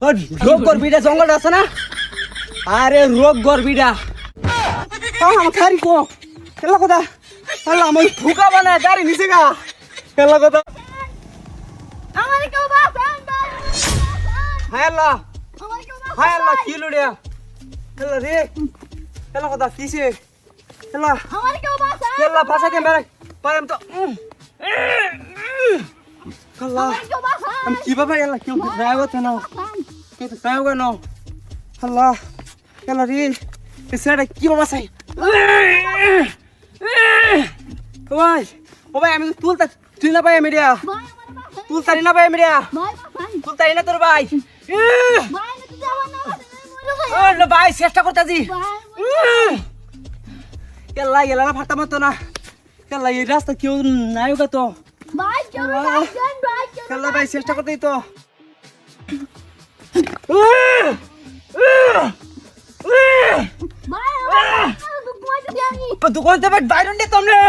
রোগ গর্বিটা জঙ্গল আছে না? আরে রোগ গর্বিটা আমার খারি কো কেলা কথা আল্লাহ আমি ফুকা বানায় গাড়ি নিচে গা কেলা কথা হায় আল্লাহ হায় আল্লাহ কি লড়িয়া কেলা রে কেলা কথা কিসে কেলা কেলা ফাঁসা কে মেরে পারম তো কেলা আমি কিভাবে এলা কেউ ড্রাইভার তো না কেউ তো ড্রাইভার না আল্লাহ কেলা রে এসেটা কি বাবা চাই ভাই ও ভাই আমি তুলতা তুই না পাই মিডিয়া তুলতারি না পাই মিডিয়া তুলতারি না তোর ভাই ও ভাই চেষ্টা করতাছি কেলা গেলা না ফাটা মতো না কেলা এই রাস্তা কেউ নাই গা তো কেলা ভাই চেষ্টা করতেই তো দোকান থেকে বাইরে নিয়ে তোমরা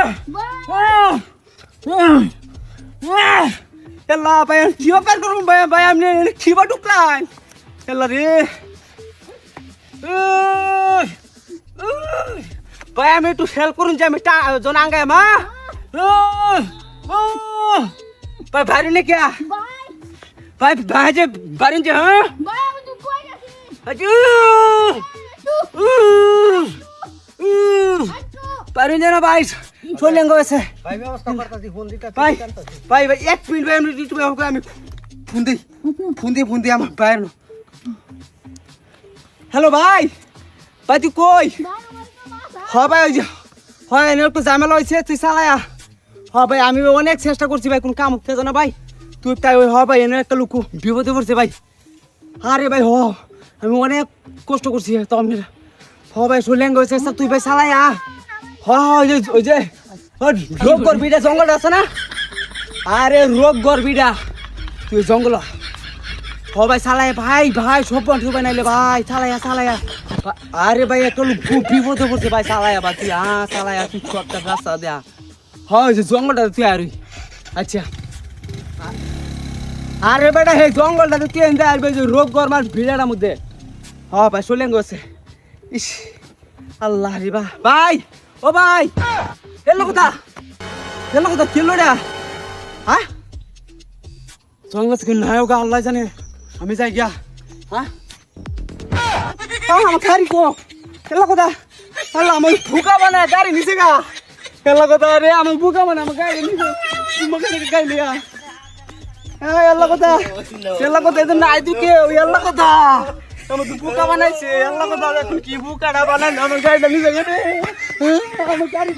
কেলা ভাই কি ব্যাপার করুন ভাই ভাই আপনি খিবা ঢুকলাই কেলা রে ভাই আমি একটু হেল্প করুন যে আমি জন আঙ্গায় মা ভাই বাইরে নিয়ে কে ভাই ভাই যে বাইরে যে হ্যাঁ পারুন না ভাই চলে গেছে ভাই ব্যবস্থা করতেছি ফোন দিতে ভাই ভাই ভাই এক মিনিট ভাই আমি ইউটিউবে আমি ফোন দিই আমার ভাই হ্যালো ভাই ভাই তুই কই হ্যাঁ ভাই ওই যে হয় এনে একটু ঝামেলা হয়েছে তুই চালায়া হ্যাঁ ভাই আমি অনেক চেষ্টা করছি ভাই কোন কাম হচ্ছে না ভাই তুই তাই ওই ভাই এনে একটা লোক বিপদে পড়ছে ভাই আরে ভাই আমি অনেক কষ্ট করছি তো আমি ভাই চলে গেছে তুই ভাই চালায়া ওই যে রোগ গর্বিটা জঙ্গল আছে না? আরে রোগ গর্বিটা তুই জঙ্গল ভাই চালাই ভাই ভাই সব বন্ধ বানাইলে ভাই চালায়া আরে ভাই একটা লোক খুব বিপদে পড়ছে ভাই চালায়া বা তুই চালায়া তুই একটা রাস্তা দেয়া হয় যে জঙ্গলটা তুই আর আচ্ছা আরে বেটা হে জঙ্গলটা তুই এনে আসবে যে রোগ গরমার ভিড়ার মধ্যে ভাই চলে গেছে ইস আল্লাহ রে ভাই ও ভাই এলো কথা কিলো রে হ্যাঁ জঙ্গল থেকে নাই হোক আল্লাহ জানে আমি যাই গিয়া হ্যাঁ আমার খারি কো এলো কথা আল্লাহ আমি ফুকা বানায় গাড়ি নিচে গা এলো কথা রে আমি ফুকা বানায় আমার গাড়ি নিচে তোমাকে গাড়ি লিয়া এলো কথা এদের নাই তুই কেউ এলো কথা আমার তো বুকা বানাইছে আল্লাহ কথা এখন কি বুকাটা বানাই আমার গাড়িটা নিয়ে যাবে আমার গাড়ি